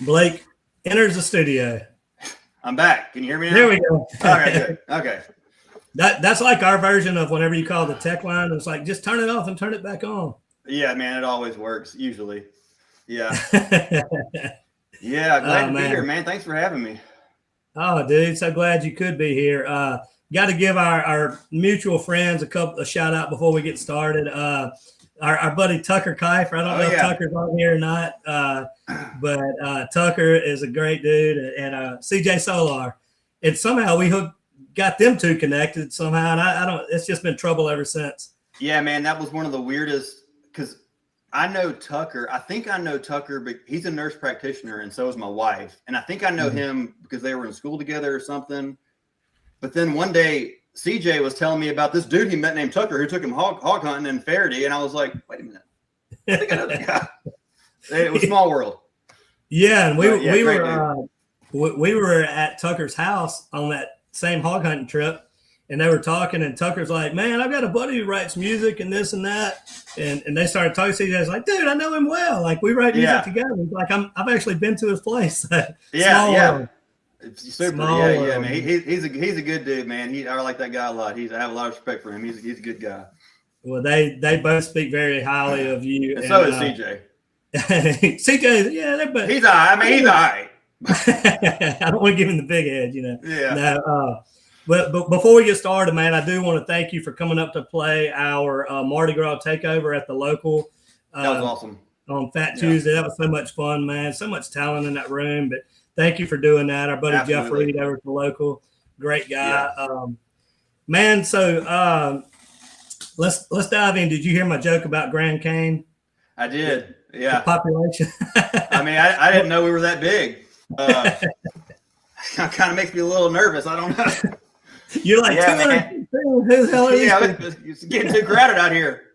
Blake enters the studio. I'm back. Can you hear me now? There we go. All right, good. Okay. That's like our version of whenever you call the tech line. It's like, just turn it off and turn it back on. Yeah, man, it always works, usually. Yeah. Yeah, glad to be here, man. Thanks for having me. Oh, dude, so glad you could be here. Got to give our mutual friends a shout out before we get started. Our buddy Tucker Kiefer. I don't know if Tucker's on here or not, but Tucker is a great dude, and CJ Solar. And somehow we got them two connected somehow, and I don't. It's just been trouble ever since. Yeah, man, that was one of the weirdest because I know Tucker. I think I know Tucker, but he's a nurse practitioner, and so is my wife. And I think I know him because they were in school together or something. But then one day, CJ was telling me about this dude he met named Tucker who took him hog hunting in Faraday, and I was like, wait a minute, I think I know that guy. It was small world. Yeah, and we were at Tucker's house on that same hog hunting trip. And they were talking, and Tucker's like, man, I've got a buddy who writes music and this and that. And they started talking to CJ. Like, dude, I know him well. Like, we write music together. He's like, I've actually been to his place. Yeah. It's super. Yeah. Man, he's a good dude, man. I like that guy a lot. I have a lot of respect for him. He's a good guy. Well, they both speak very highly of you. And so is CJ. CJ, yeah, but he's all right. I mean, he's all right. I don't want to give him the big head, you know. Yeah. No, But before we get started, man, I do want to thank you for coming up to play our Mardi Gras takeover at the local. That was awesome. On Fat Tuesday. That was so much fun, man. So much talent in that room. But thank you for doing that. Our buddy Jeff Reed over at the local. Great guy. Yeah. Man, so let's dive in. Did you hear my joke about Grand Cane? I did. Yeah. The population. I mean, I didn't know we were that big. Kind of makes me a little nervous. I don't know. You're like, man. Who the hell are it's getting too crowded out here.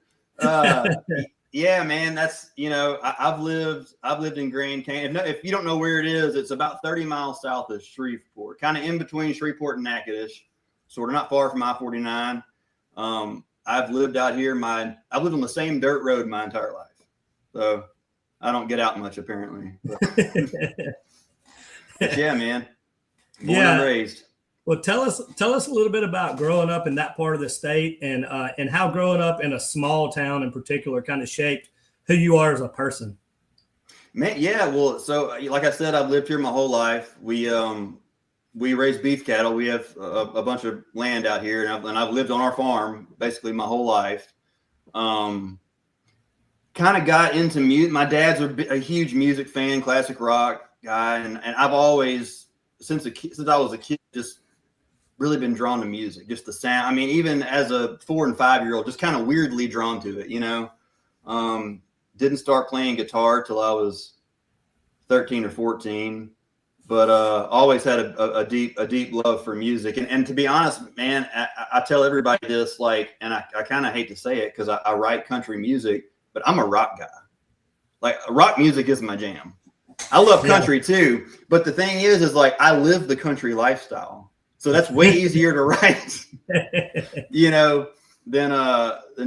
Yeah, man. That's I've lived in Grand Cane. If you don't know where it is, it's about 30 miles south of Shreveport, kind of in between Shreveport and Natchitoches, sort of not far from I-49. I've lived out here. I've lived on the same dirt road my entire life, so I don't get out much apparently. But yeah, man. Born and raised. Well, tell us a little bit about growing up in that part of the state and how growing up in a small town in particular kind of shaped who you are as a person. Man, yeah. Well, so like I said, I've lived here my whole life. We raise beef cattle. We have a bunch of land out here, and I've lived on our farm basically my whole life. Kind of got into music. My dad's a huge music fan, classic rock guy, and I've always since I was a kid just really been drawn to music, just the sound. I mean, even as a 4 and 5 year old, just kind of weirdly drawn to it, Didn't start playing guitar till I was 13 or 14, but always had a deep love for music. And to be honest, man, I tell everybody this, and I kind of hate to say it because I write country music, but I'm a rock guy. Like, rock music is my jam. I love country too, but the thing is I live the country lifestyle. So that's way easier to write, than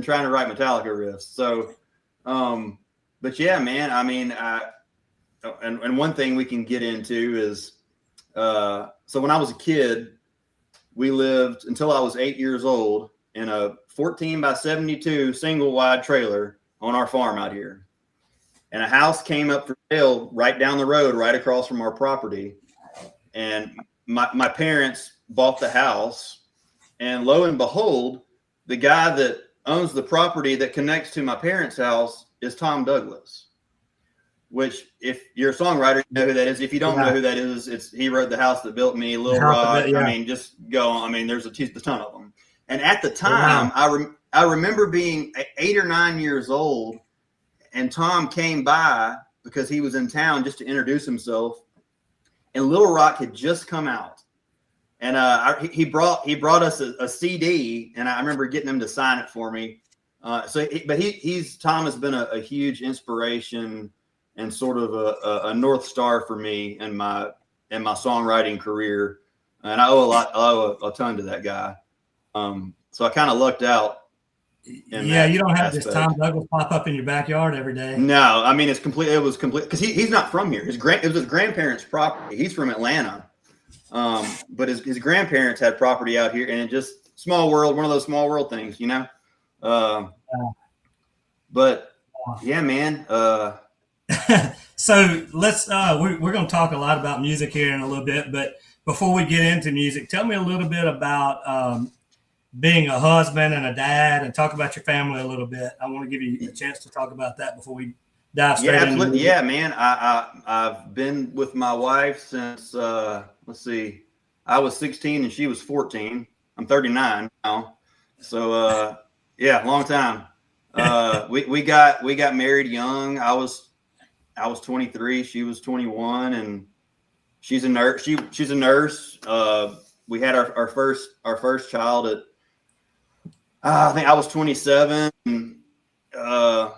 trying to write Metallica riffs. So, but yeah, man, I mean, and one thing we can get into is, so when I was a kid, we lived until I was 8 years old in a 14 by 72 single wide trailer on our farm out here. And a house came up for sale right down the road, right across from our property. And my parents bought the house, and lo and behold, the guy that owns the property that connects to my parents' house is Tom Douglas, which, if you're a songwriter, you know who that is. If you don't know who that is, he wrote The House That Built Me, Little Rock. I mean, just go on. I mean, there's a ton of them. And at the time, I remember being 8 or 9 years old, and Tom came by because he was in town just to introduce himself, and Little Rock had just come out. And he brought us a CD, and I remember getting him to sign it for me. Tom has been a huge inspiration and sort of a North Star for me in my songwriting career. And I owe a ton to that guy. So I kind of lucked out Yeah, you don't have this Tom Douglas pop up in your backyard every day. No, I mean, it was complete because he's not from here. It was his grandparents' property. He's from Atlanta. But his grandparents had property out here, and it just small world, one of those small world things, you know? But yeah, man. So let's, we're going to talk a lot about music here in a little bit, but before we get into music, tell me a little bit about, being a husband and a dad, and talk about your family a little bit. I want to give you a chance to talk about that before we dive straight into absolutely. Yeah, man. I've been with my wife since, let's see, I was 16 and she was 14. I'm 39 now. So, yeah, long time. We got married young. I was 23. She was 21, and she's a nurse. She's a nurse. We had our first child at, I think I was 27. And, I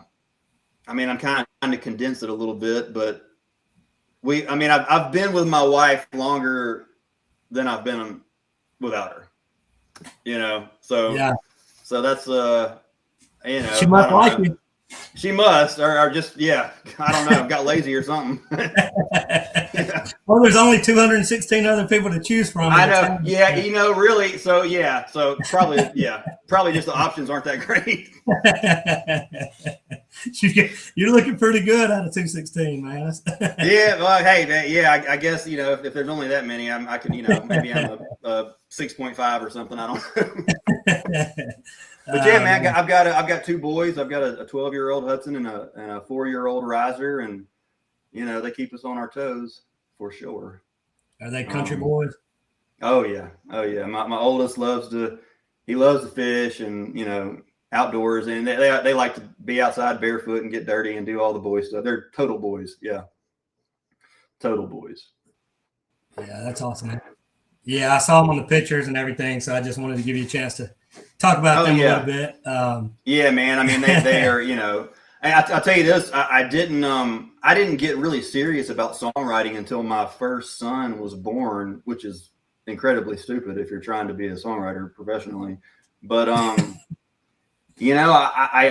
mean, I'm kind of trying to condense it a little bit, but I've been with my wife longer than I've been without her, you know? So, yeah. So that's, you know, she must like you. She must, or just, yeah, I don't know, got lazy or something. Well, there's only 216 other people to choose from. I know. Yeah. You know, really. So, yeah. So probably, probably just the options aren't that great. You're looking pretty good out of 216, man. Yeah. Well, hey, man, yeah, I guess, you know, if there's only that many, I can, you know, maybe I'm a 6.5 or something. I don't know. But yeah, man, I've got two boys. I've got a 12-year-old Hudson and a 4-year-old Riser, and you know, they keep us on our toes for sure. Are they country boys? Oh yeah. My oldest loves to fish and, you know, outdoors, and they like to be outside barefoot and get dirty and do all the boy stuff. They're total boys. Yeah, total boys. Yeah, that's awesome, man. Yeah, I saw them on the pictures and everything, so I just wanted to give you a chance to talk about them a little bit. Yeah, man. I mean, they are, you know, I'll tell you this. I didn't get really serious about songwriting until my first son was born, which is incredibly stupid if you're trying to be a songwriter professionally. But, you know, I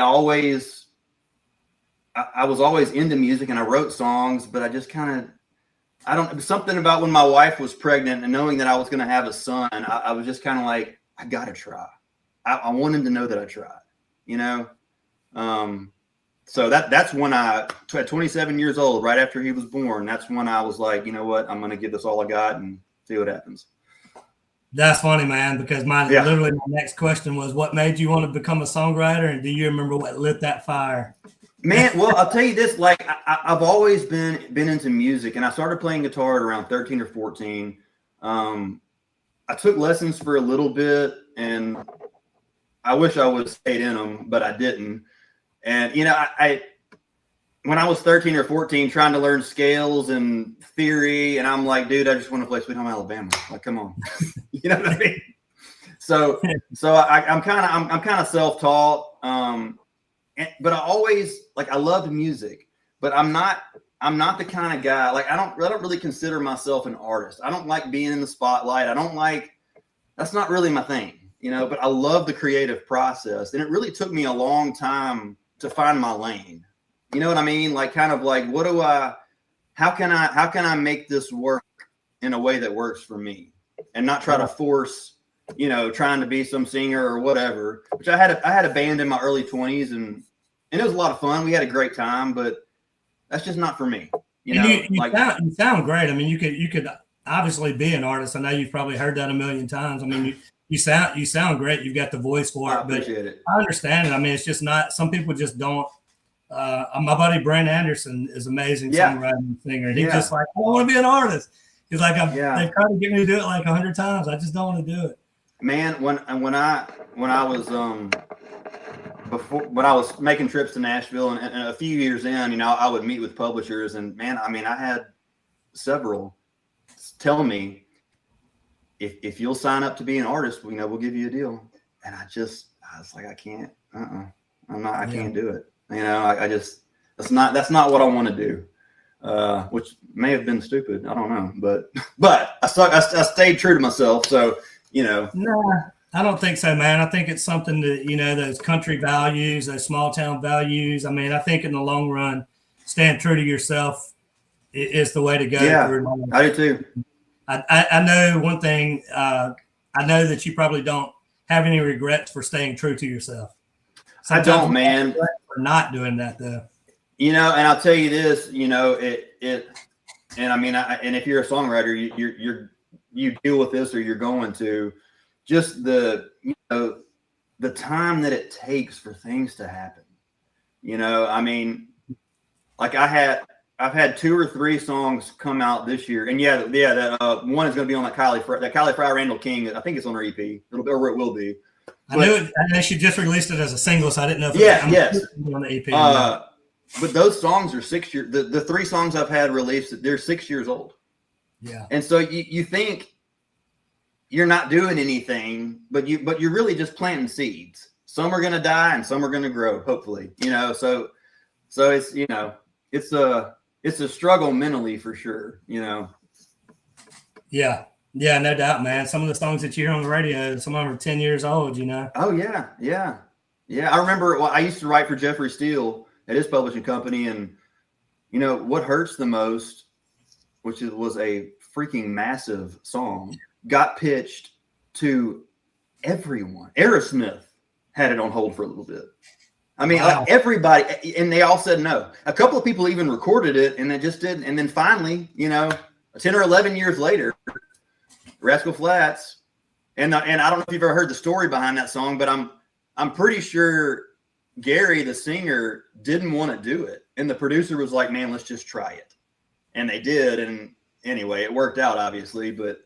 was always into music, and I wrote songs, but I just kind of, something about when my wife was pregnant and knowing that I was going to have a son, I was just kind of like, I got to try. I want him to know that I tried, you know? So that's when at 27 years old, right after he was born, that's when I was like, you know what, I'm going to give this all I got and see what happens. That's funny, man, because literally my next question was, what made you want to become a songwriter? And do you remember what lit that fire? Man, well, I'll tell you this, like I've always been into music, and I started playing guitar at around 13 or 14. I took lessons for a little bit, and I wish I would have stayed in them, but I didn't. And, you know, I when I was 13 or 14 trying to learn scales and theory, and I'm like, dude, I just want to play Sweet Home Alabama. Like, come on. You know what I mean? So I'm kind of self-taught. But I always, like, I loved music, but I'm not the kind of guy, like, I don't really consider myself an artist. I don't like being in the spotlight. That's not really my thing, you know, but I love the creative process. And it really took me a long time to find my lane. You know what I mean? Like, kind of like, how can I make this work in a way that works for me, and not try to force, you know, trying to be some singer or whatever, which I had a band in my early 20s, and it was a lot of fun. We had a great time, but that's just not for me. You know, you sound great. I mean, you could obviously be an artist. I know you've probably heard that a million times. I mean, you sound great. You've got the voice for it. I appreciate it. I understand it. I mean, it's just not, some people just don't. My buddy Brent Anderson is amazing songwriter and singer. And he's just like, I don't want to be an artist. He's like, they've tried to get me to do it like 100 times. I just don't want to do it. Man, when I was making trips to Nashville, and a few years in, you know, I would meet with publishers, and man, I mean, I had several tell me, if you'll sign up to be an artist, you know, we'll give you a deal. And I was like, I can't, I can't do it. You know, that's not what I want to do. Which may have been stupid. I don't know, but I stayed true to myself. So, you know. Nah, I don't think so, man. I think it's something that, those country values, those small town values. I mean, I think in the long run, staying true to yourself is the way to go. Yeah, I do too. I know one thing. I know that you probably don't have any regrets for staying true to yourself. Sometimes I don't, man. For not doing that, though. And I'll tell you this. And I mean, and if you're a songwriter, you deal with this, or you're going to, just the time that it takes for things to happen. I mean, like I've had 2 or 3 songs come out this year, and that one is going to be on that Kylie Fry Randall King. I think it's on her EP. It will be. I know she just released it as a single, so I didn't know. On the EP. But those songs are 6 years. The 3 songs I've had released, they're 6 years old. Yeah. And so you think you're not doing anything, but you're really just planting seeds. Some are going to die and some are going to grow, hopefully. So it's a struggle mentally for sure. Yeah, no doubt, man. Some of the songs that you hear on the radio, some of them are 10 years old. Oh yeah. I remember. I used to write for Jeffrey Steele at his publishing company, and what hurts the most, which was a freaking massive song, got pitched to everyone. Aerosmith had it on hold for a little bit. I mean, wow. Like everybody, and they all said no. A couple of people even recorded it, and they just didn't. And then finally, 10 or 11 years later, Rascal Flatts, and I don't know if you've ever heard the story behind that song, but I'm pretty sure Gary, the singer, didn't want to do it, and the producer was like, "Man, let's just try it," and they did. And anyway, it worked out, obviously, but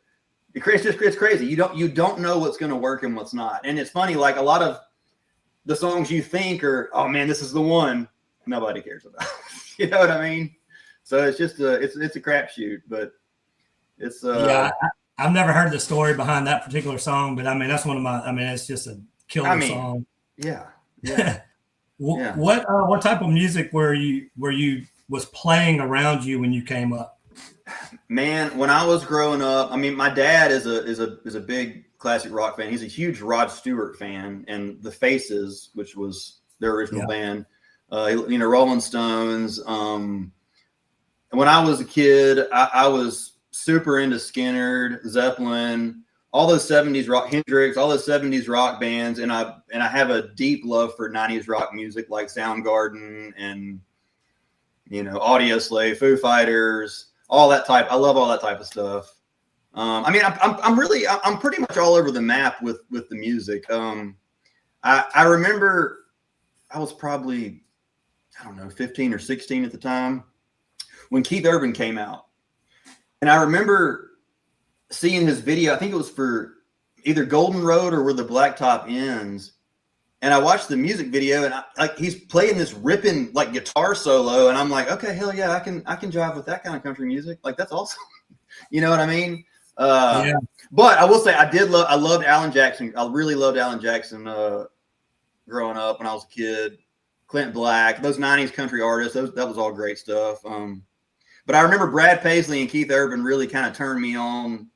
it's crazy. You don't know what's going to work and what's not. And it's funny, like a lot of the songs you think are, oh man, this is the one, nobody cares about. You know what I mean? So it's just it's a crapshoot, but it's I've never heard the story behind that particular song, but I mean that's one of my. I mean it's just a killer song. Yeah. What type of music were you was playing around you when you came up? Man, when I was growing up, I mean, my dad is a big classic rock fan. He's a huge Rod Stewart fan, and the Faces, which was their original band, Rolling Stones. When I was a kid, I was super into Skynyrd, Zeppelin, all those 70s rock, Hendrix, all those 70s rock bands, and I have a deep love for 90s rock music like Soundgarden and Audioslave, Foo Fighters, all that type. I love all that type of stuff. I mean, I'm pretty much all over the map with the music. I remember I was probably, I don't know, 15 or 16 at the time when Keith Urban came out, and I remember seeing his video. I think it was for either Golden Road or Where the Blacktop Ends. And I watched the music video, and he's playing this ripping like guitar solo, and I'm like, okay, hell yeah, I can jive with that kind of country music. Like that's awesome. You know what I mean? But I will say I loved Alan Jackson. I really loved Alan Jackson growing up when I was a kid. Clint Black, those 90s country artists, that was all great stuff. But I remember Brad Paisley and Keith Urban really kind of turned me on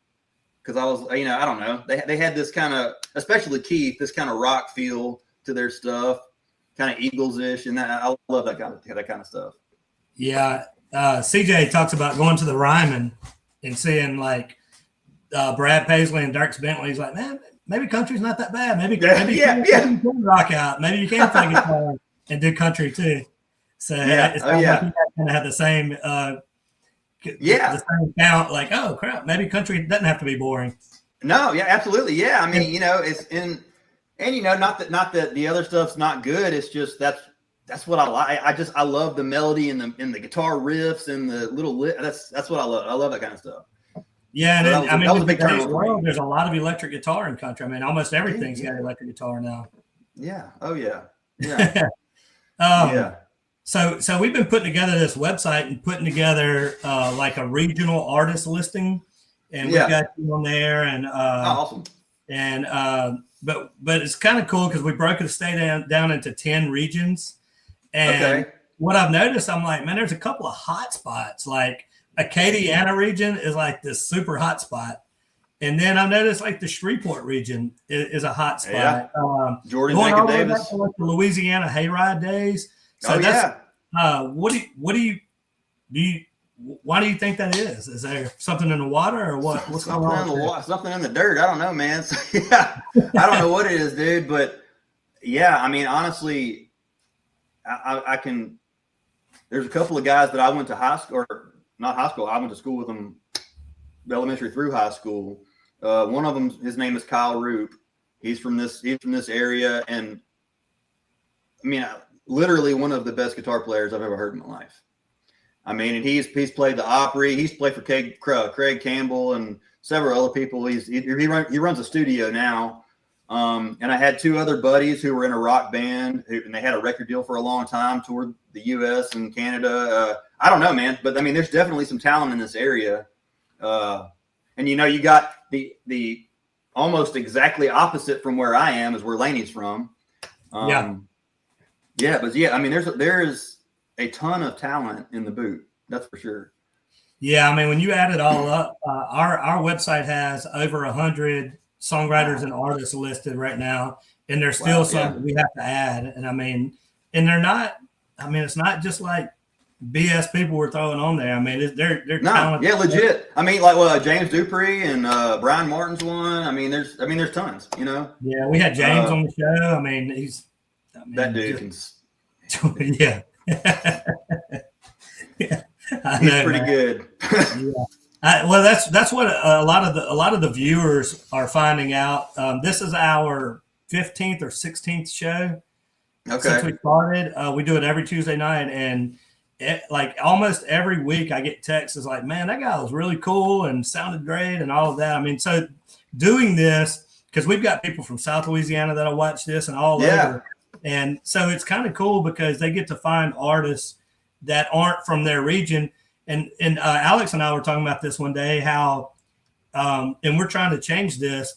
because I was, I don't know, they had this kind of, especially Keith, this kind of rock feel to their stuff, kind of Eagles-ish, and I love that kind of stuff. Yeah, CJ talks about going to the Ryman and seeing like Brad Paisley and Dierks Bentley. He's like, man, maybe country's not that bad. Maybe you can rock out. Maybe you can play guitar and do country too. So it's like you kind of have the same the same count. Like, oh crap, maybe country doesn't have to be boring. No, yeah, absolutely, yeah. I mean, it's in. And not that the other stuff's not good. It's just that's what I like. I love the melody and the guitar riffs and the little that's what I love. I love that kind of stuff. Yeah, and that was a big turn for me. There's a lot of electric guitar in country. I mean, almost everything's got electric guitar now. Yeah. Oh yeah. Yeah. So we've been putting together this website and putting together like a regional artist listing, and we've got you on there, and awesome. And but it's kind of cool because we broke the state down into 10 regions. And what I've noticed, I'm like, man, there's a couple of hot spots. Like Acadiana region is like this super hot spot. And then I noticed like the Shreveport region is a hot spot. Yeah. Jordan Going Jacob all the way Davis. back to like the Louisiana hayride days. So Oh, that's yeah. what do you why do you think that is? Is there something in the water or what? What's going on? In the water, something in the dirt. I don't know, man. So, yeah, I don't know what it is, dude. But yeah, I mean, honestly, I can. There's a couple of guys that I went to high school, or not high school. I went to school with them, elementary through high school. One of them, his name is Kyle Roop. He's from this area, and I mean, literally one of the best guitar players I've ever heard in my life. I mean, and he's played the Opry. He's played for Craig Campbell and several other people. He runs a studio now. And I had two other buddies who were in a rock band, and they had a record deal for a long time, toured the U.S. and Canada. I don't know, man, but I mean, there's definitely some talent in this area. And you got the almost exactly opposite from where I am is where Lainey's from. I mean, there's a ton of talent in the boot. That's for sure. Yeah. I mean, when you add it all up, our website has over 100 songwriters and artists listed right now. And there's still some that we have to add. And I mean, it's not just like BS people we're throwing on there. I mean, they're talented. Yeah, legit. I mean, like James Dupree and Brian Martin's one. I mean, there's tons, Yeah. We had James on the show. I mean, that dude can. Yeah. Yeah, he's pretty good. Yeah. Well, that's what a lot of the viewers are finding out. This is our 15th or 16th show since we started. We do it every Tuesday night, and like almost every week I get texts is like, man, that guy was really cool and sounded great and all of that. I mean, so doing this, because we've got people from South Louisiana that'll watch this and all over. And so it's kind of cool because they get to find artists that aren't from their region. And Alex and I were talking about this one day, how, and we're trying to change this,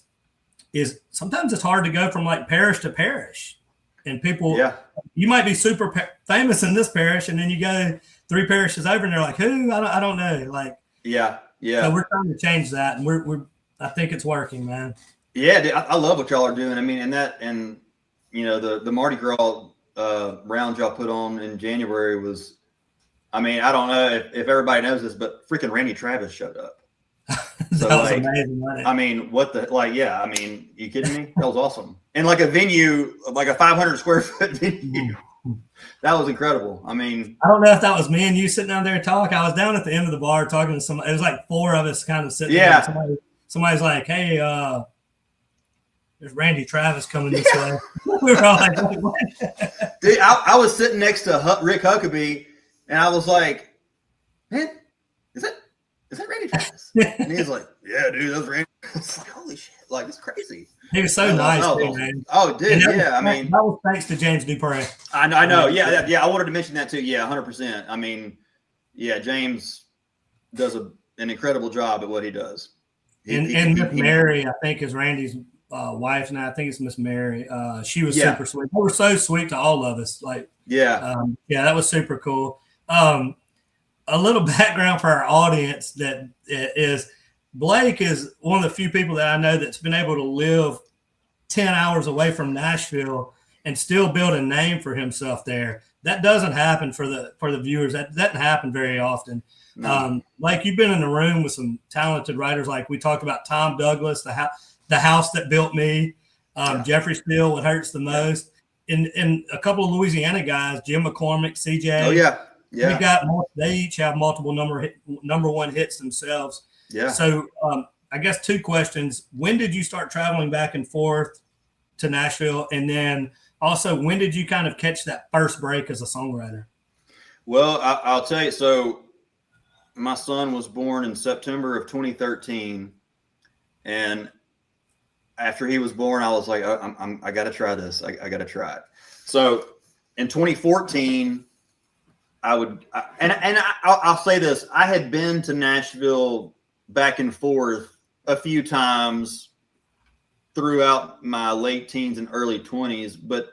is sometimes it's hard to go from like parish to parish. And people, you might be super famous in this parish, and then you go 3 parishes over, and they're like, "Who? I don't know." Like, yeah. So we're trying to change that, and I think it's working, man. Yeah, dude, I love what y'all are doing. I mean, and the Mardi Gras round y'all put on in January was, I mean, I don't know if everybody knows this, but freaking Randy Travis showed up. So that was amazing, wasn't it? I mean, I mean, you kidding me? That was awesome. And like a venue, like a 500 square foot venue. That was incredible. I mean, I don't know if that was me and you sitting down there talking. I was down at the end of the bar talking to somebody. It was like 4 of us kind of sitting there. Somebody's like, "Hey, there's Randy Travis coming this way." We were all like, "What?" Dude, I was sitting next to Rick Huckabee, and I was like, "Man, is that Randy Travis?" And he's like, "Yeah, dude, that's Randy." It's like, holy shit, like it's crazy. He was so nice, man. Oh, dude, I mean, that was thanks to James Dupree. I know. Yeah. I wanted to mention that too. Yeah, 100%. I mean, yeah, James does an incredible job at what he does. And Miss Mary, I think, is Randy's wife now. I think it's Miss Mary. She was super sweet. They were so sweet to all of us. Like, that was super cool. A little background for our audience that is Blake is one of the few people that I know that's been able to live 10 hours away from Nashville and still build a name for himself there. That doesn't happen for the viewers. That doesn't happen very often. No. Like you've been in the room with some talented writers. Like we talked about Tom Douglas, the house that built me, Jeffrey Steele, What Hurts the Most, and a couple of Louisiana guys, Jim McCormick, CJ. Oh yeah. Yeah. They each have multiple number 1 hits themselves. Yeah. So I guess 2 questions. When did you start traveling back and forth to Nashville? And then also, when did you kind of catch that first break as a songwriter? Well, I'll tell you. So my son was born in September of 2013. And after he was born, I was like, I got to try this. I got to try it. So in 2014, I'll say this. I had been to Nashville back and forth a few times throughout my late teens and early 20s, but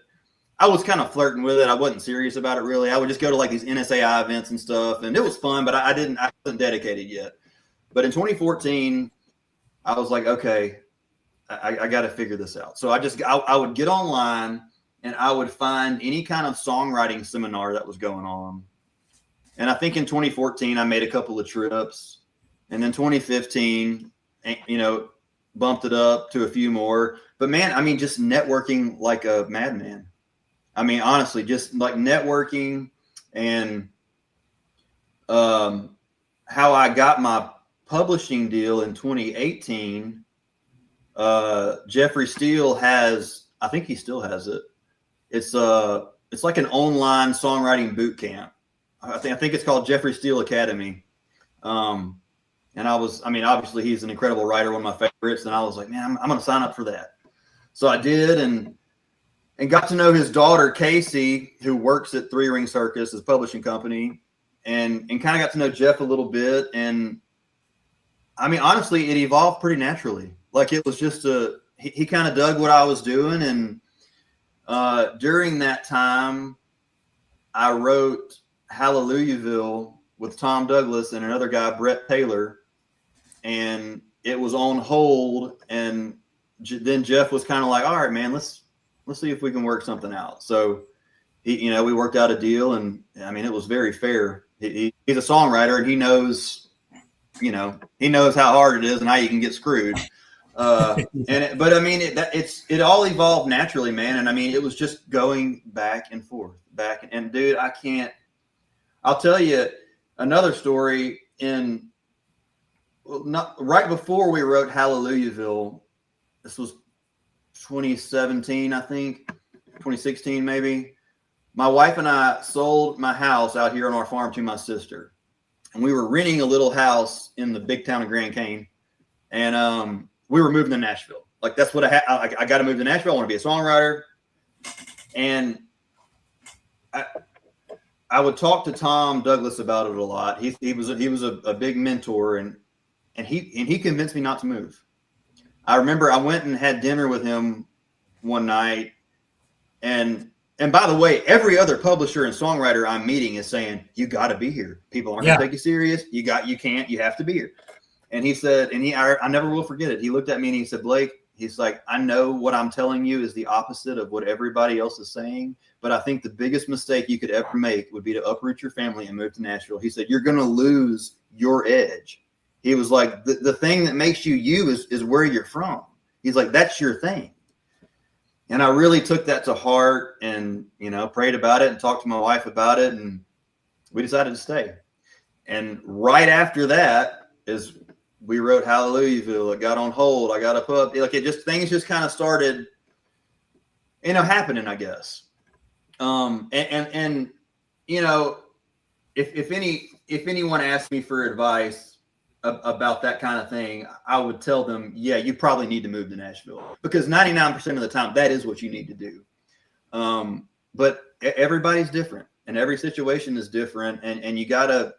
I was kind of flirting with it. I wasn't serious about it really. I would just go to like these NSAI events and stuff, and it was fun, but I wasn't dedicated yet. But in 2014, I was like, okay, I got to figure this out. So I would get online and I would find any kind of songwriting seminar that was going on. And I think in 2014, I made a couple of trips, and then 2015, bumped it up to a few more. But man, I mean, just networking like a madman. I mean, honestly, just like networking and how I got my publishing deal in 2018. Jeffrey Steele I think he still has it. It's like an online songwriting boot camp. I think it's called Jeffrey Steele Academy. And obviously he's an incredible writer, one of my favorites. And I was like, man, I'm going to sign up for that. So I did, and got to know his daughter, Casey, who works at Three Ring Circus, his publishing company, and kind of got to know Jeff a little bit. And I mean, honestly, it evolved pretty naturally. Like it was just he kind of dug what I was doing. And during that time, I wrote Hallelujahville with Tom Douglas and another guy, Brett Taylor, and it was on hold. And then Jeff was kind of like, all right, man, let's see if we can work something out. So we worked out a deal, and I mean, it was very fair. He's a songwriter, and he knows how hard it is and how you can get screwed. But I mean, it all evolved naturally, man. And I mean, it was just going back and forth, and dude, I'll tell you another story. Right before we wrote Hallelujahville, this was 2017, I think, 2016 maybe. My wife and I sold my house out here on our farm to my sister, and we were renting a little house in the big town of Grand Cane, and we were moving to Nashville. Like that's what I got to move to Nashville. I want to be a songwriter, and I would talk to Tom Douglas about it a lot. He was a big mentor, and he convinced me not to move. I remember I went and had dinner with him one night, and by the way, every other publisher and songwriter I'm meeting is saying, you got to be here. People aren't going to take you serious. You have to be here. And he said, I never will forget it. He looked at me and he said, Blake, he's like, I know what I'm telling you is the opposite of what everybody else is saying, but I think the biggest mistake you could ever make would be to uproot your family and move to Nashville. He said, you're going to lose your edge. He was like, the thing that makes you is where you're from. He's like, that's your thing. And I really took that to heart and, prayed about it and talked to my wife about it. And we decided to stay. And right after that is we wrote Hallelujahville. It got on hold. I got a pup. Like things just kind of started, happening, I guess. If anyone asked me for advice about that kind of thing, I would tell them, yeah, you probably need to move to Nashville, because 99% of the time that is what you need to do. But everybody's different and every situation is different. And you gotta,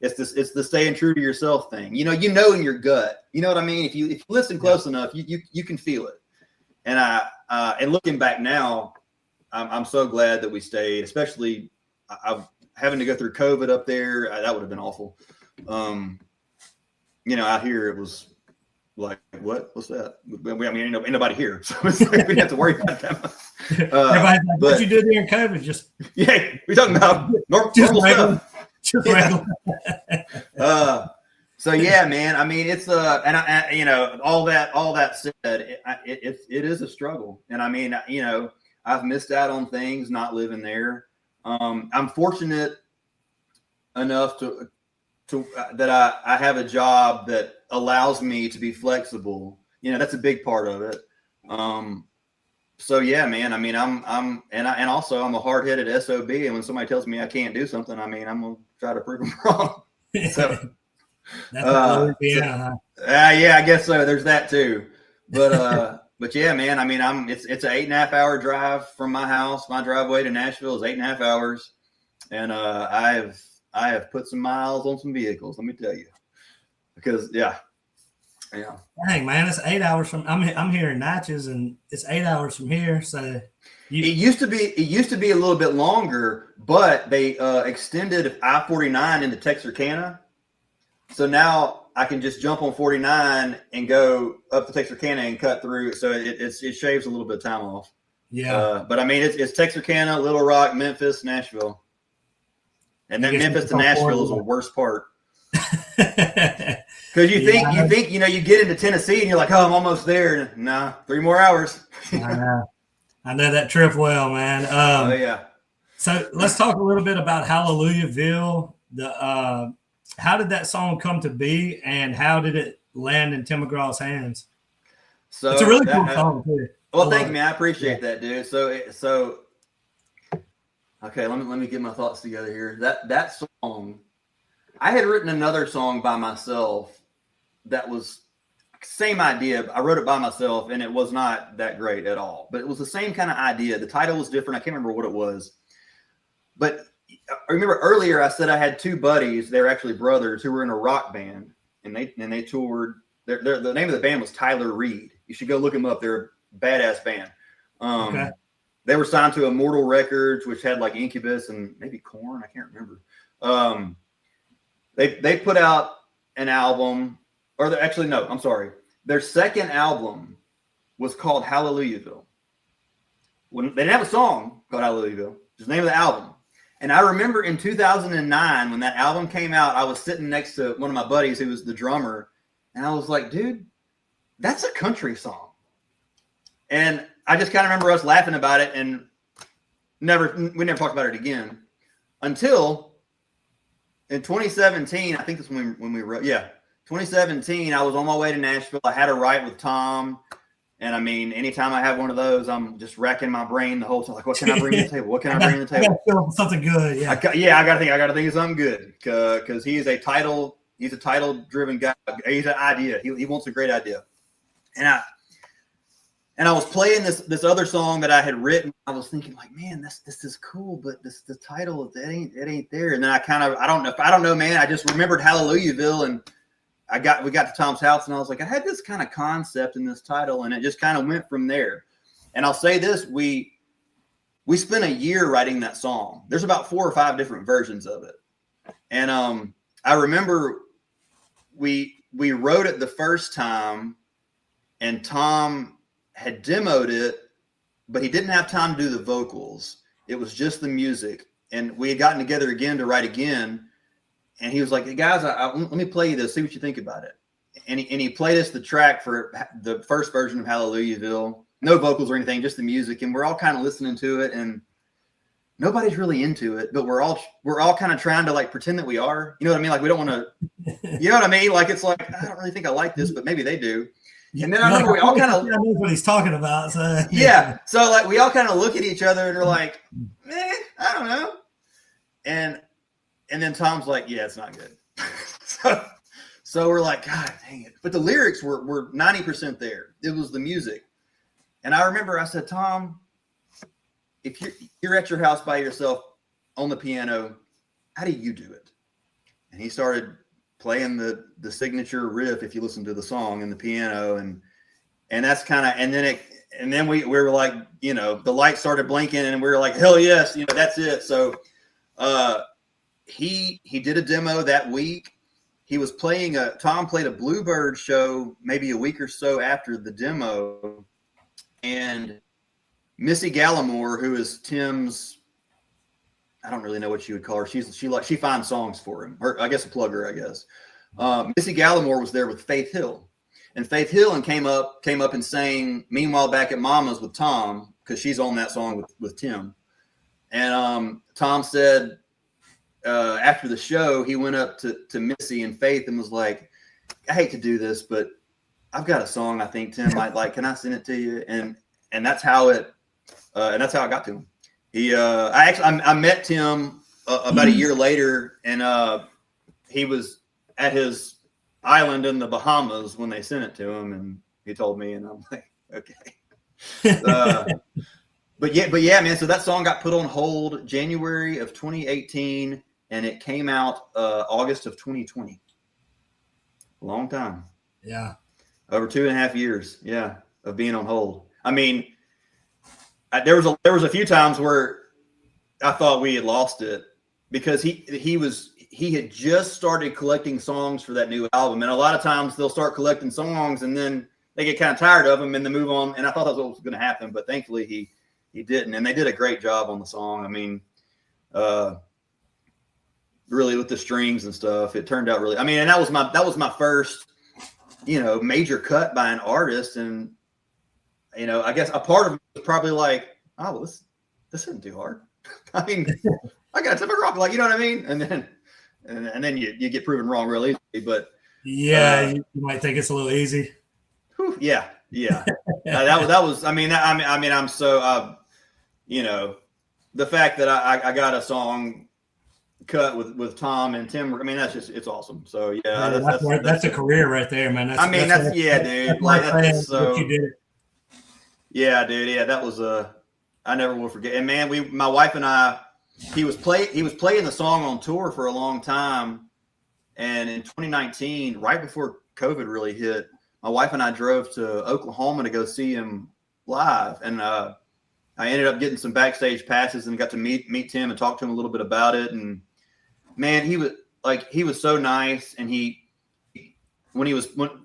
it's the staying true to yourself thing. In your gut, you know what I mean? If you listen close enough, you can feel it. And and looking back now, I'm so glad that we stayed, especially having to go through COVID up there. That would have been awful. Out here it was like, what's that? I mean, ain't nobody here, so it's like we didn't have to worry about that. Everybody's like, what you do during COVID? Just we're talking about normal stuff. Just regular. So yeah, man. I mean, it's and all that said, it is a struggle, and I mean, I've missed out on things not living there. I'm fortunate enough to that I have a job that allows me to be flexible. That's a big part of it. So yeah, man, I mean, and also I'm a hard-headed SOB. And when somebody tells me I can't do something, I mean, I'm going to try to prove them wrong. So, yeah, I guess so. There's that too. But yeah, man, I mean, it's an 8.5 hour drive from my house. My driveway to Nashville is 8.5 hours. And I have put some miles on some vehicles, let me tell you, because yeah. Dang, man, it's 8 hours from. I'm here in Natchez, and it's 8 hours from here. So it used to be a little bit longer, but they extended I-49 into Texarkana. So now I can just jump on 49 and go up to Texarkana and cut through. So it shaves a little bit of time off. Yeah. But I mean, it's Texarkana, Little Rock, Memphis, Nashville. And then Memphis to Nashville is the worst part. Because you think, you get into Tennessee and you're like, oh, I'm almost there. Nah, 3 more hours. I know that trip well, man. Oh yeah. So let's talk a little bit about Hallelujahville. How did that song come to be, and how did it land in Tim McGraw's hands? So it's a really cool song too. Well, thank you, man. I appreciate that, dude. So okay, let me get my thoughts together here. That song, I had written another song by myself that was same idea. I wrote it by myself, and it was not that great at all. But it was the same kind of idea. The title was different. I can't remember what it was. But I remember earlier I said I had 2 buddies. They're actually brothers who were in a rock band, and they toured. The name of the band was Tyler Reed. You should go look them up. They're a badass band. Okay. They were signed to Immortal Records, which had like Incubus and maybe Korn. I can't remember. They put out an album, or actually no, I'm sorry. Their second album was called Hallelujahville. They didn't have a song called Hallelujahville. Just the name of the album. And I remember in 2009 when that album came out, I was sitting next to one of my buddies who was the drummer, and I was like, dude, that's a country song. And I just kind of remember us laughing about it, and we never talked about it again until in 2017. I think that's when we wrote. Yeah, 2017. I was on my way to Nashville. I had a write with Tom, and I mean, anytime I have one of those, I'm just racking my brain the whole time. Like, what can I bring to the table? What can I bring to the table? Something good. Yeah, I got to think of something good because he's a title-driven guy. He's an idea. He wants a great idea, and I was playing this other song that I had written. I was thinking like, man, this is cool, but the title it ain't there. And then I don't know, man. I just remembered Hallelujahville, and we got to Tom's house, and I was like, I had this kind of concept in this title, and it just kind of went from there. And I'll say this: we spent a year writing that song. There's about 4 or 5 different versions of it, and I remember we wrote it the first time, and Tom had demoed it, but he didn't have time to do the vocals. It was just the music. And we had gotten together again to write again. And he was like, hey guys, let me play you this, see what you think about it. And he played us the track for the first version of Hallelujahville. No vocals or anything, just the music. And we're all kind of listening to it, and nobody's really into it, but we're all kind of trying to like pretend that we are. You know what I mean? Like we don't want to, you know what I mean? Like it's like, I don't really think I like this, but maybe they do. And then I remember we all kind of knows what he's talking about. So yeah. So like we all kind of look at each other and we're like, I don't know. And then Tom's like, yeah, it's not good. so we're like, God dang it. But the lyrics were 90% there. It was the music. And I remember I said, Tom, if you're at your house by yourself on the piano, how do you do it? And he started playing the signature riff, if you listen to the song, and the piano, and that's kind of, and then we were like, the light started blinking, and we were like, hell yes, that's it. So he did a demo that week. He was Tom played a Bluebird show maybe a week or so after the demo, and Missy Gallimore, who is Tim's, I don't really know what you would call her. She finds songs for him. Or I guess a plugger, I guess. Missy Gallimore was there with Faith Hill. And Faith Hill came up and sang Meanwhile Back at Mama's with Tom, because she's on that song with Tim. And Tom said after the show, he went up to Missy and Faith and was like, I hate to do this, but I've got a song I think Tim might like. Can I send it to you? And that's how it got to him. I met Tim about a year later, and he was at his island in the Bahamas when they sent it to him, and he told me, and I'm like, okay. But yeah, man. So that song got put on hold January of 2018, and it came out August of 2020. A long time. Yeah. Over 2.5 years. Yeah, of being on hold. I mean, there was a few times where I thought we had lost it, because he he had just started collecting songs for that new album. And a lot of times they'll start collecting songs and then they get kind of tired of them and then move on. And I thought that's what was going to happen, but thankfully he didn't. And they did a great job on the song. I mean, really with the strings and stuff, it turned out really, I mean, and that was my first, major cut by an artist. And, I guess a part of it was probably like, oh, well, this isn't too hard. I mean, I got Tim McGraw, like, you know what I mean? And then you get proven wrong real easy. But yeah, you might think it's a little easy. Whew, yeah. That was. I mean, I'm so. The fact that I got a song cut with Tom and Tim. I mean, it's awesome. So yeah, that's a career right there, man. Dude. That's so. You did. Yeah, dude. Yeah, that was I never will forget. And man, my wife and I. He was playing the song on tour for a long time, and in 2019, right before COVID really hit, my wife and I drove to Oklahoma to go see him live, and I ended up getting some backstage passes and got to meet Tim and talk to him a little bit about it. And man, he was so nice. And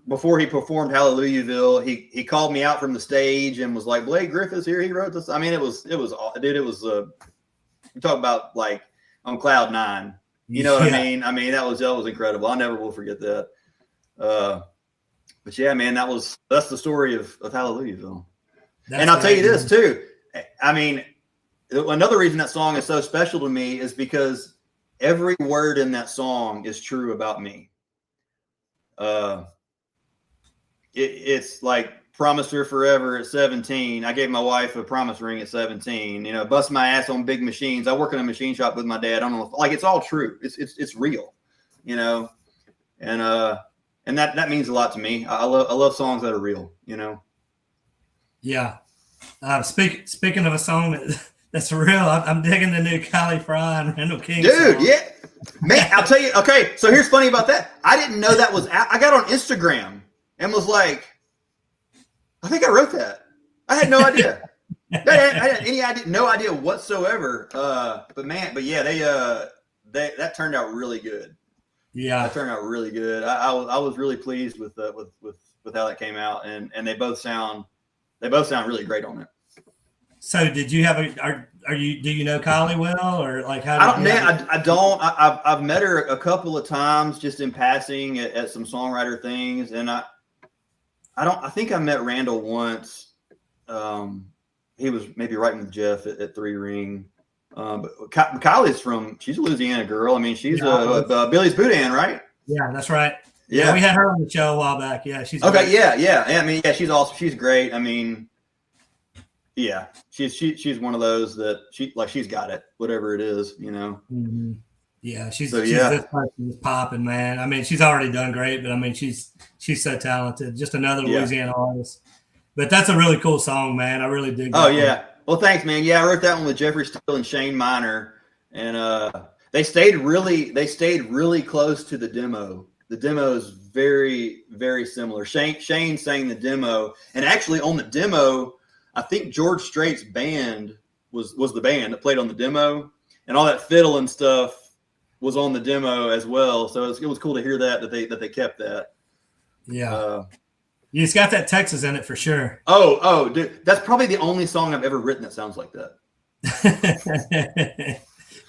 before he performed Hallelujahville, he called me out from the stage and was like, "Blake Griffith's here. He wrote this." I mean, it was you talk about like on cloud nine, you know what I mean? I mean, that was incredible. I never will forget that. But yeah, man, that's the story of Hallelujahville. And I'll tell you this too. I mean, another reason that song is so special to me is because every word in that song is true about me. It's like, promised her forever at 17. I gave my wife a promise ring at 17. Bust my ass on big machines. I work in a machine shop with my dad. I don't know, like, it's all true. It's real, and that means a lot to me. I love songs that are real, Yeah. Speaking of a song that's real, I'm digging the new Kylie Fry and Randall King dude song. Yeah, man, I'll tell you. Okay, so here's funny about that. I didn't know that was out. I got on Instagram and was like, I think I wrote that. I had no idea. I had any idea, no idea whatsoever. But yeah, that turned out really good. Yeah, that turned out really good. I was really pleased with how that came out, and they both sound really great on it. So did you have do you know Kylie well, or like how? I don't. I've met her a couple of times just in passing at some songwriter things, and I think I met Randall once. He was maybe writing with Jeff at Three Ring. But Kylie's she's a Louisiana girl. I mean, she's Billy's Boudin, right? Yeah, that's right. Yeah, we had her on the show a while back. Yeah, she's okay. Great. Yeah. I mean, yeah, she's awesome. She's great. I mean, yeah, she's one of those that she's got it, whatever it is, Mm-hmm. Yeah, she's this person is popping, man. I mean, she's already done great, but I mean, she's so talented. Just another Louisiana artist. But that's a really cool song, man. I really dig. Oh yeah. Well, thanks, man. Yeah, I wrote that one with Jeffrey Steele and Shane Miner, and they stayed really close to the demo. The demo is very, very similar. Shane sang the demo, and actually on the demo, I think George Strait's band was the band that played on the demo, and all that fiddle and stuff was on the demo as well. So it was cool to hear that they kept that. Yeah. It's got that Texas in it for sure. Oh, dude, that's probably the only song I've ever written that sounds like that.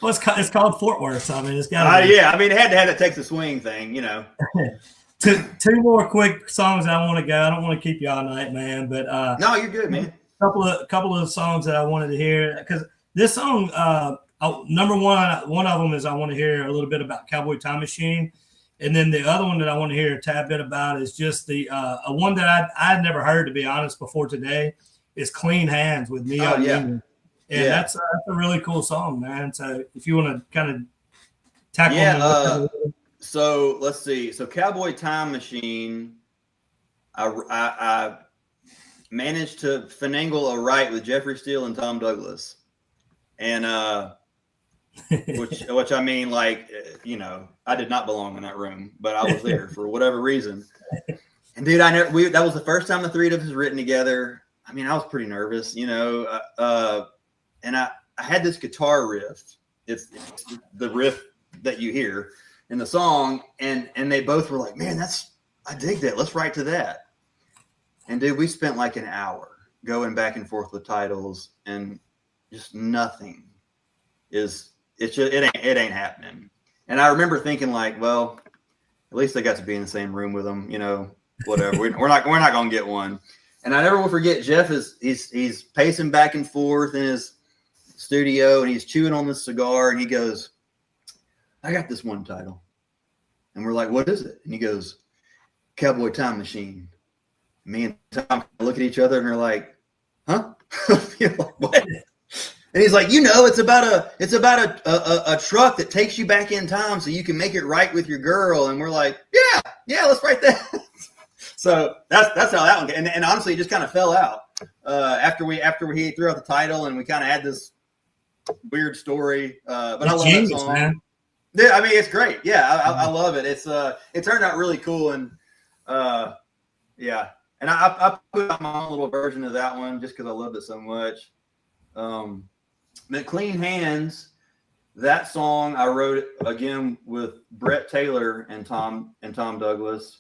Well, it's called Fort Worth. So, I mean, it's got. Yeah, I mean, it had to have that Texas swing thing, Two more quick songs that I want to go. I don't want to keep you all night, man. But no, you're good, man. Couple of songs that I wanted to hear, because this song, number one of them is I want to hear a little bit about Cowboy Time Machine. And then the other one that I want to hear a tad bit about is just the a one that I'd never heard, to be honest, before today, is Clean Hands with Neil Union. And that's a really cool song, man. So if you want to kind of tackle so let's see. So Cowboy Time Machine, I managed to finagle a write with Jeffrey Steele and Tom Douglas. And which I mean, like, I did not belong in that room, but I was there for whatever reason. And dude, that was the first time the three of us written together. I mean, I was pretty nervous, and I had this guitar riff. It's the riff that you hear. in the song, and they both were like, man, I dig that. Let's write to that. And dude, we spent like an hour going back and forth with titles, and just nothing it ain't happening. And I remember thinking like, well, at least I got to be in the same room with them, whatever. we're not going to get one. And I never will forget, Jeff he's pacing back and forth in his studio, and he's chewing on this cigar, and he goes, I got this one title. And we're like, what is it? And he goes, Cowboy Time Machine. Me and Tom look at each other and we're like, huh? Like, what? And he's like, it's about a truck that takes you back in time so you can make it right with your girl. And we're like, yeah, let's write that. So that's how that one came. And honestly, it just kind of fell out after he threw out the title, and we kind of had this weird story. But I love that song, man. Yeah, I mean, it's great. Yeah, I love it. It turned out really cool, and yeah. And I put out my own little version of that one just because I loved it so much. But Clean Hands, that song I wrote again with Brett Taylor and Tom Douglas.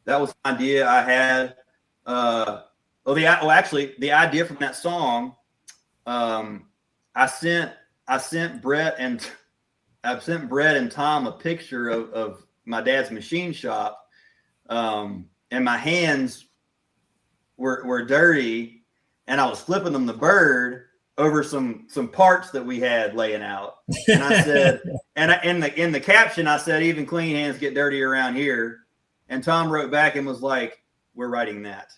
That was an idea I had. Actually, the idea from that song, I sent Brett and Tom a picture of my dad's machine shop, and my hands were dirty, and I was flipping them the bird over some parts that we had laying out. And I said, in the caption, I said, even clean hands get dirty around here. And Tom wrote back and was like, we're writing that.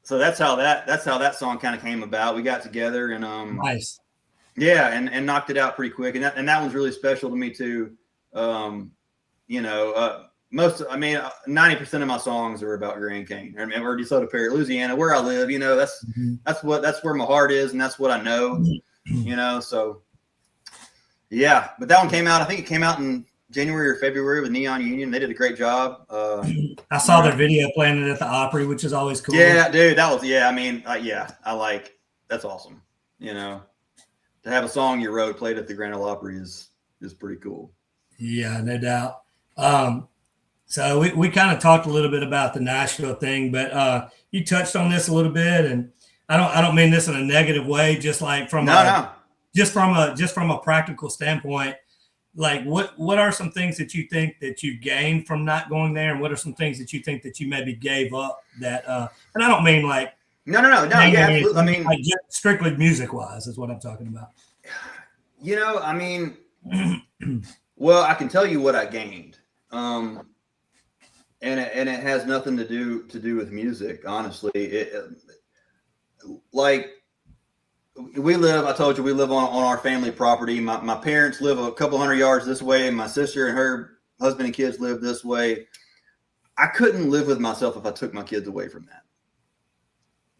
So that's how that song kind of came about. We got together and nice. Yeah, and knocked it out pretty quick. And that one's really special to me too. 90% of my songs are about Grand Cane or DeSoto Perry, Louisiana, where I live. That's where my heart is, and that's what I know. So yeah. But that one came out. I think it came out in January or February with Neon Union. They did a great job. I saw their video playing it at the Opry, which is always cool. Yeah, dude, that was I mean, I like that's awesome. To have a song you wrote played at the Grand Ole Opry is pretty cool. Yeah, no doubt. So we kind of talked a little bit about the Nashville thing, but you touched on this a little bit, and I don't mean this in a negative way, just like from just from a practical standpoint. Like what are some things that you think that you gained from not going there, and what are some things that you think that you maybe gave up that and I don't mean like no yeah, absolutely. I mean, like just strictly music wise is what I'm talking about. I mean, well, I can tell you what I gained. And it has nothing to do with music, honestly. I told you we live on our family property. My parents live a couple hundred yards this way, and my sister and her husband and kids live this way. I couldn't live with myself if I took my kids away from that.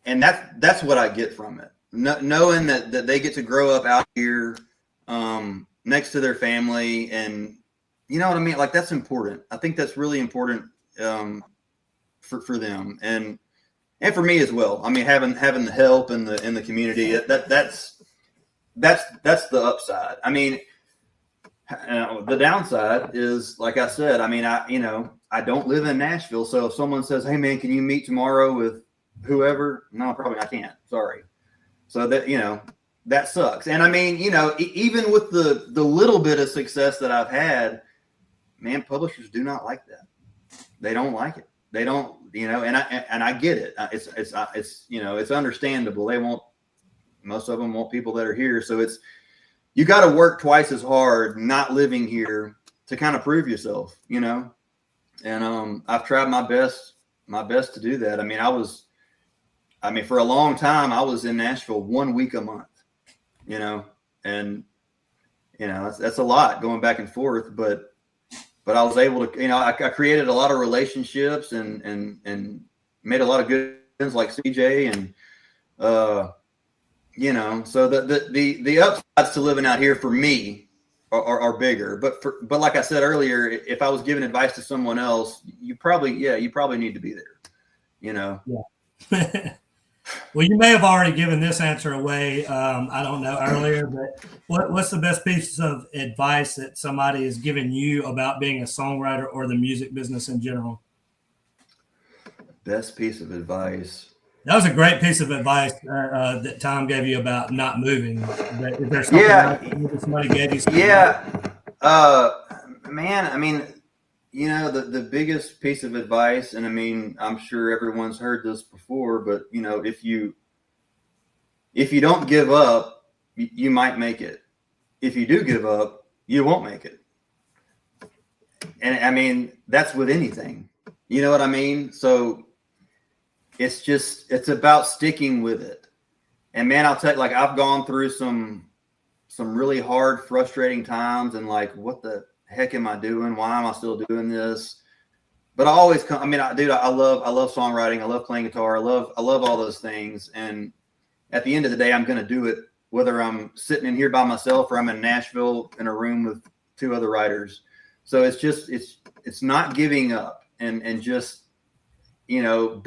And that's what I get from it. Knowing that they get to grow up out here next to their family, and you know what I mean? Like, that's important. I think that's really important for them and for me as well. I mean, having the help in the community, that's the upside. I mean, the downside is, like I said, I mean, I don't live in Nashville. So if someone says, hey man, can you meet tomorrow with whoever? No, probably I can't. Sorry. So that sucks. And I mean, even with the little bit of success that I've had, man, publishers do not like that. They don't like it. They don't, and I get it. It's understandable. Most of them want people that are here. So you got to work twice as hard not living here to kind of prove yourself, and I've tried my best to do that. I mean, for a long time, I was in Nashville 1 week a month, and that's a lot going back and forth, but I was able to, I created a lot of relationships and made a lot of good friends like CJ and, so the upsides to living out here for me are bigger, but like I said earlier, if I was giving advice to someone else, you probably need to be there, Yeah. Well, you may have already given this answer away. I don't know earlier, but what's the best piece of advice that somebody has given you about being a songwriter or the music business in general? Best piece of advice. That was a great piece of advice that Tom gave you about not moving. But is there something else that somebody gave you? Yeah. Man, I mean, you know, the biggest piece of advice, and I mean, I'm sure everyone's heard this before, but you know, if you don't give up, you might make it. If you do give up, you won't make it. And I mean, that's with anything. You know what I mean? So it's about sticking with it. And man, I'll tell you, like, I've gone through some really hard, frustrating times, and like, what the heck am I doing? Why am I still doing this? But I always come. I mean, I love songwriting. I love playing guitar. I love all those things. And at the end of the day, I'm going to do it whether I'm sitting in here by myself or I'm in Nashville in a room with 2 other writers. So it's not giving up and just, you know,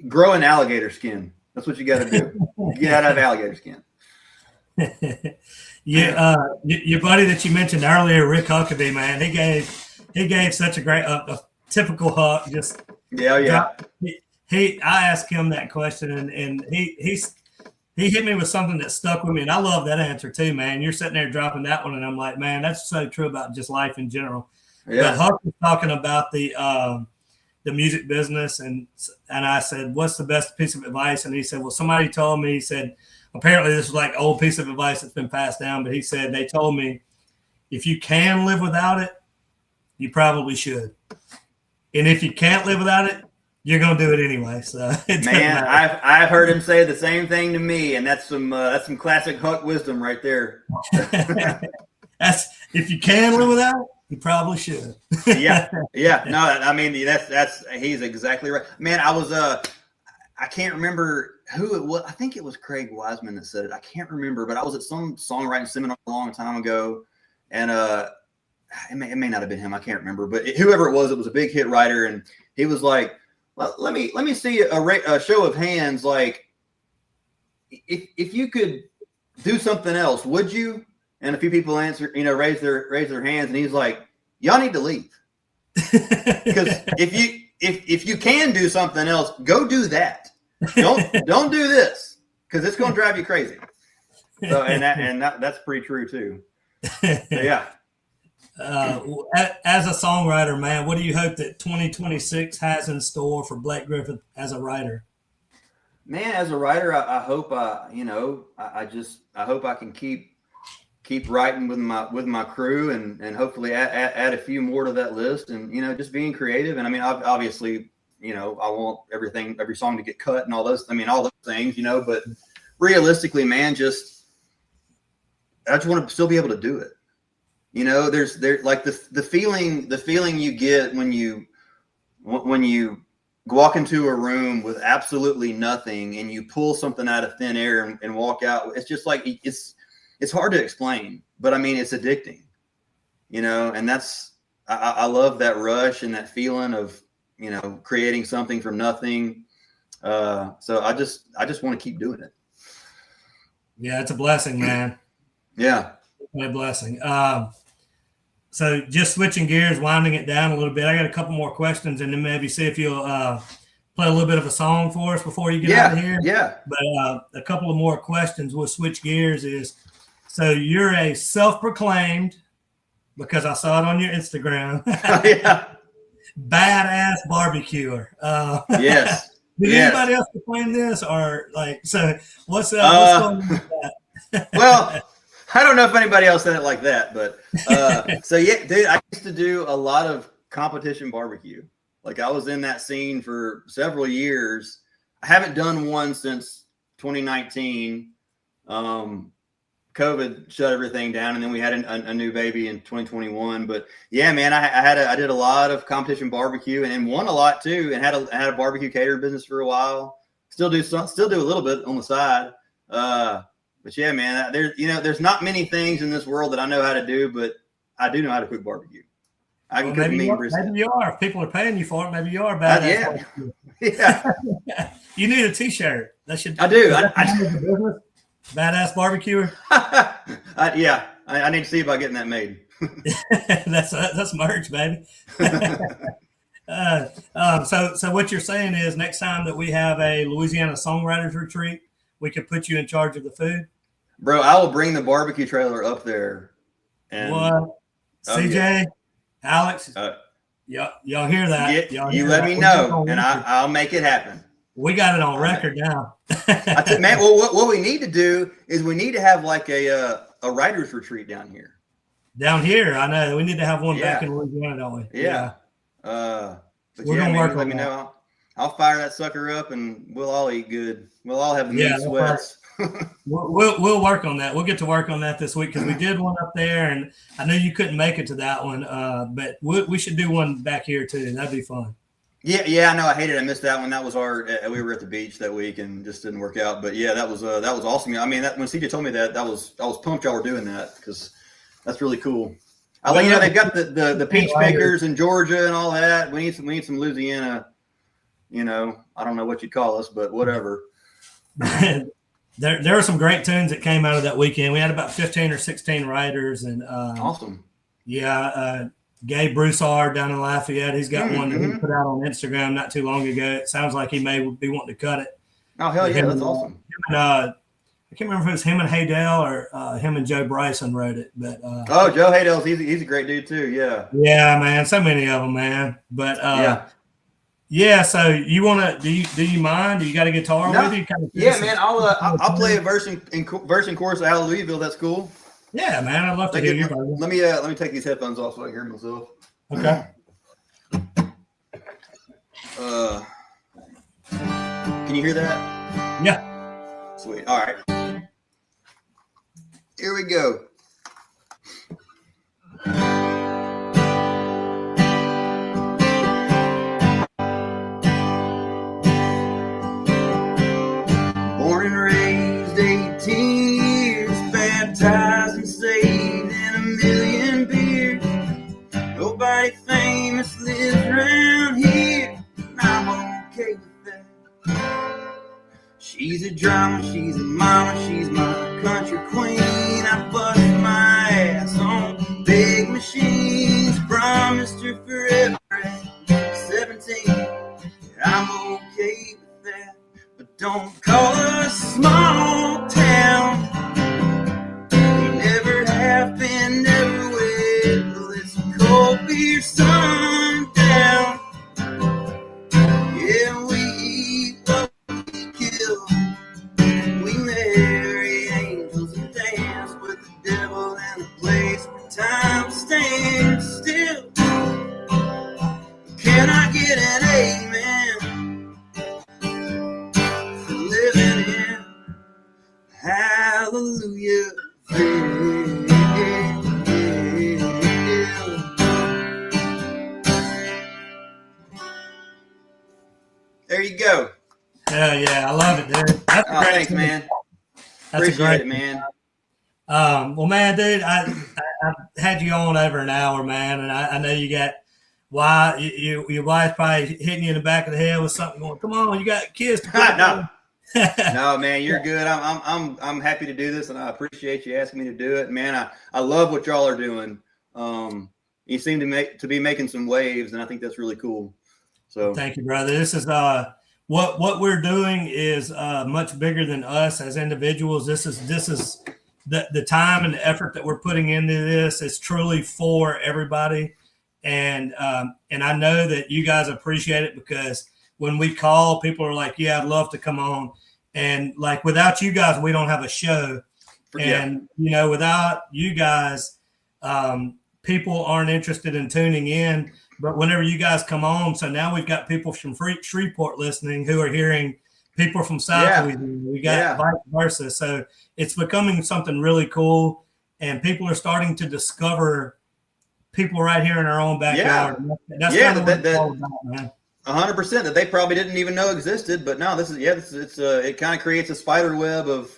growing alligator skin. That's what you got to do. Get out of alligator skin. Yeah, your buddy that you mentioned earlier, Rick Huckabee, man, he gave such a great, typical Huck. Just yeah. I asked him that question, and he hit me with something that stuck with me, and I love that answer too, man. You're sitting there dropping that one, and I'm like, man, that's so true about just life in general. Yeah. But Huck was talking about the music business, and I said, what's the best piece of advice? And he said, well, somebody told me, he said, apparently this was like old piece of advice that's been passed down, but he said, they told me, if you can live without it, you probably should. And if you can't live without it, you're going to do it anyway. So man, I've heard him say the same thing to me, and that's some classic Huck wisdom right there. That's, if you can live without it, you probably should. Yeah. No, I mean, that's he's exactly right. Man, I can't remember who it was. I think it was Craig Wiseman that said it. I can't remember, but I was at some songwriting seminar a long time ago, and it may not have been him. I can't remember, but whoever it was a big hit writer, and he was like, well, let me see a show of hands. Like, if you could do something else, would you? And a few people raise their hands, and he's like, y'all need to leave. Because if you can do something else, go do that. Don't do this, because it's going to drive you crazy. So and that's pretty true too. So, yeah. As a songwriter, man, what do you hope that 2026 has in store for Blake Griffith as a writer? Man, as a writer, I hope I hope I can keep writing with my crew, and hopefully add a few more to that list, and just being creative. And I mean, obviously, I want every song to get cut and all those things, but realistically, man, I just want to still be able to do it. There's like the feeling you get when you walk into a room with absolutely nothing and you pull something out of thin air and walk out. It's just like, it's hard to explain, but I mean, it's addicting, and I love that rush and that feeling of, creating something from nothing. So I just want to keep doing it. Yeah. It's a blessing, man. Yeah. A blessing. So just switching gears, winding it down a little bit. I got a couple more questions, and then maybe see if you'll play a little bit of a song for us before you get out of here. Yeah. But a couple of more questions. We'll switch gears. So you're a self-proclaimed, because I saw it on your Instagram, badass barbecuer. Yes. Did anybody else proclaim this, or like? So what's going on with that? Well, I don't know if anybody else said it like that, but so yeah, dude, I used to do a lot of competition barbecue. Like, I was in that scene for several years. I haven't done one since 2019. COVID shut everything down, and then we had a new baby in 2021. But yeah, man, I did a lot of competition barbecue and won a lot too, and had a barbecue catering business for a while. Still do a little bit on the side. But yeah, man, there's not many things in this world that I know how to do, but I do know how to cook barbecue. I can cook mean brisket. Maybe you are. If people are paying you for it, maybe you are badass. Yeah. You need a T-shirt. That should. I do. Badass barbecuer. Yeah, I need to see about getting that made. that's merch, baby. So what you're saying is next time that we have a Louisiana songwriters retreat, we could put you in charge of the food. Bro, I will bring the barbecue trailer up there. And what? CJ, yeah. Alex, y'all hear that? You let me know, and I'll make it happen. We got it on record now. Man, well, what we need to do is we need to have like a writers retreat down here. Down here, I know we need to have one back in Louisiana, don't we? Yeah. But we're gonna work. Let me know. I'll fire that sucker up, and we'll all eat good. We'll all have the meat sweats. We'll work on that. We'll get to work on that this week because we did one up there, and I know you couldn't make it to that one. But we should do one back here too. That'd be fun. Yeah, I know. I hated. I missed that one. That was we were at the beach that week and just didn't work out. But yeah, that was awesome. I mean, when CJ told me that, I was pumped y'all were doing that because that's really cool. They've got the peach pickers in Georgia and all that. We need some Louisiana. I don't know what you'd call us, but whatever. There were some great tunes that came out of that weekend. We had about 15 or 16 writers, and awesome. Yeah, Gabe Broussard down in Lafayette. He's got one that he put out on Instagram not too long ago. It sounds like he may be wanting to cut it. Oh hell yeah, that's awesome. I can't remember if it was him and Haydell or him and Joe Bryson wrote it, but Joe Haydell, he's a great dude too. Yeah. Yeah, man. So many of them, man. But yeah. So you want to? Do you mind? Do you got a guitar with you? Man. I'll play a verse and chorus of Hallelujahville. That's cool. Yeah, man. I'd love to hear you. Let me take these headphones off so I can hear myself. Okay. Can you hear that? Yeah. Sweet. All right. Here we go. Born and raised 18 years, baptized and saved in a million beers. Nobody famous lives around here, and I'm okay with that. She's a drama, she's a mama, she's my country queen. I bust my ass on big machines, promised her forever at 17. I'm okay with that, but don't call us small town. We never have been, never will. It's a cold beer sundown. Yeah, we eat what we kill. We marry angels and dance with the devil in a place where time stands still. Can I get an amen for living in Hallelujah? There you go. Yeah, I love it, dude. That's thanks, man. Appreciate it, man. Well, man, dude, I had you on over an hour, man, and I know you got your wife probably hitting you in the back of the head with something going. Come on, you got kids to put No, man, you're good. I'm happy to do this, and I appreciate you asking me to do it, man. I love what y'all are doing. You seem to be making some waves, and I think that's really cool. So thank you, brother. This is what we're doing is much bigger than us as individuals. This is the time and the effort that we're putting into this is truly for everybody. And I know that you guys appreciate it because when we call, people are like, yeah, I'd love to come on. And like, without you guys, we don't have a show. And, without you guys, people aren't interested in tuning in. But whenever you guys come on, so now we've got people from Shreveport listening who are hearing people from South Louisiana. We got vice versa. So it's becoming something really cool. And people are starting to discover people right here in our own backyard. That's what it's all about, man. 100% that they probably didn't even know existed. But no, it kind of creates a spider web of,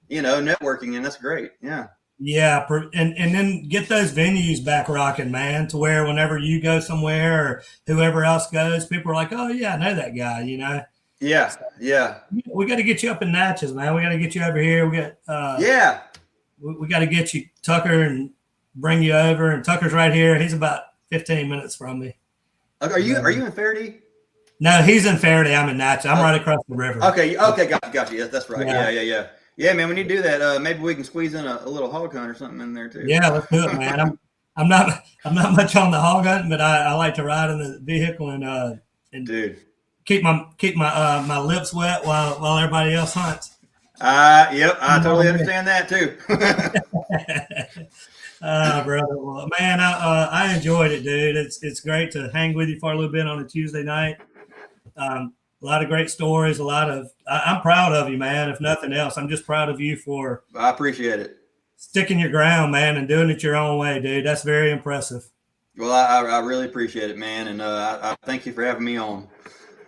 networking, and that's great. Yeah. Yeah, and then get those venues back rocking, man, to where whenever you go somewhere or whoever else goes, people are like, oh, yeah, I know that guy, Yeah, yeah. We got to get you up in Natchez, man. We got to get you over here. We got we got to get you Tucker and bring you over. And Tucker's right here. He's about 15 minutes from me. Okay, are you in Faraday? No, he's in Faraday. I'm in Natchez. I'm right across the river. Okay, got you. Yes, that's right. Yeah. Yeah, man, when you do that, maybe we can squeeze in a little hog hunt or something in there too. Yeah, let's do it, man. I'm not much on the hog hunting, but I like to ride in the vehicle and dude, keep my lips wet while everybody else hunts. Yep, I totally understand that too. Brother, well, man, I enjoyed it, dude. It's great to hang with you for a little bit on a Tuesday night. A lot of great stories. I'm proud of you, man. If nothing else, I'm just proud of you for. I appreciate it. Sticking your ground, man, and doing it your own way, dude. That's very impressive. Well, I really appreciate it, man, and I thank you for having me on.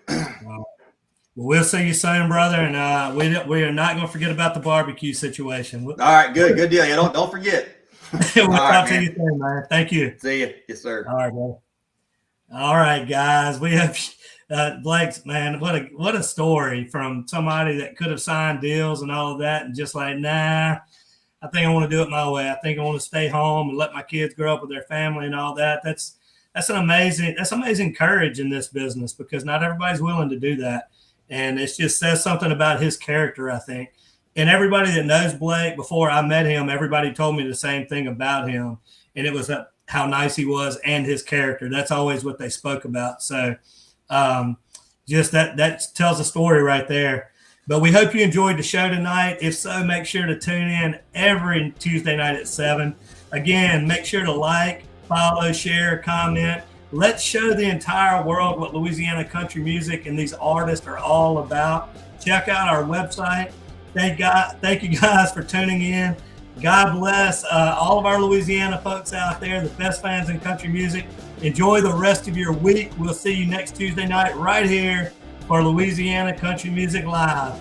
Well, we'll see you soon, brother, and we are not going to forget about the barbecue situation. All right, good deal. Yeah, don't forget. We'll talk to you soon, man. Thank you. See you. Yes, sir. All right, brother. All right, guys. We have Blake's, man. What a story from somebody that could have signed deals and all of that, and just like, nah, I think I want to do it my way. I think I want to stay home and let my kids grow up with their family and all that. That's amazing courage in this business, because not everybody's willing to do that. And it just says something about his character, I think. And everybody that knows Blake, before I met him, everybody told me the same thing about him. And it was how nice he was and his character. That's always what they spoke about. So just that tells a story right there. But we hope you enjoyed the show tonight. If so, make sure to tune in every Tuesday night at 7. Again, make sure to like, follow, share, comment. Let's show the entire world what Louisiana country music and these artists are all about. Check out our website. Thank you guys for tuning in. God bless all of our Louisiana folks out there, the best fans in country music. Enjoy the rest of your week. We'll see you next Tuesday night right here for Louisiana Country Music Live.